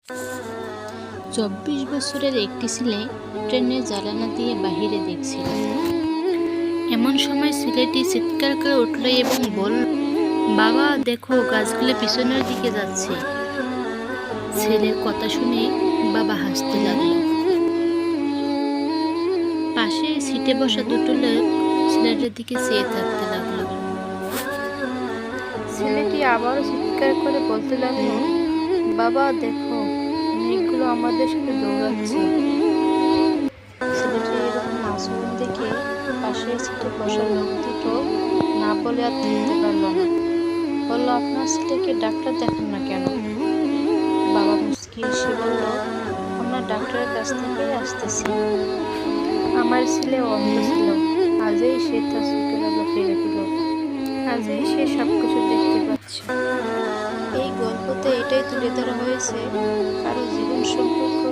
24 বছরের একটি ছেলে ট্রেনের জানালা দিয়ে বাহিরে দেখছিল। এমন সময় ছেলেটি চিৎকার করে উঠল এবং বলল, বাবা দেখো, গাছগুলো পিছনের দিকে যাচ্ছে। ছেলের কথা শুনে বাবা হাসতে লাগলো। পাশে সিটে বসা দুটো লোক ছেলেটার দিকে চেয়ে থাকতে লাগলো। ছেলেটি আবারও চিৎকার করে বলতে লাগলো, বাবা দেখো, মেঘগুলো আমাদের সাথে দৌড়াচ্ছে। ছেলেটির এরকম আচরণ দেখে পাশের সিটে বসা লোক দুটো না বলে আর থাকতে পারলো না। বলল, আপনার ছেলেকে ডাক্তার দেখান না কেন? বাবা মুচকি এসে বলল, আমরা ডাক্তারের কাছ থেকে আসতেছি। আমার ছেলে অন্ধ ছিল, আজই সে তার চোখের আলো ফিরে পেল। আজই সে সবকিছু দেখতে পাচ্ছে। এই গল্পতে এটাই তুলে ধরা হয়েছে, কারো জীবন সম্পর্ক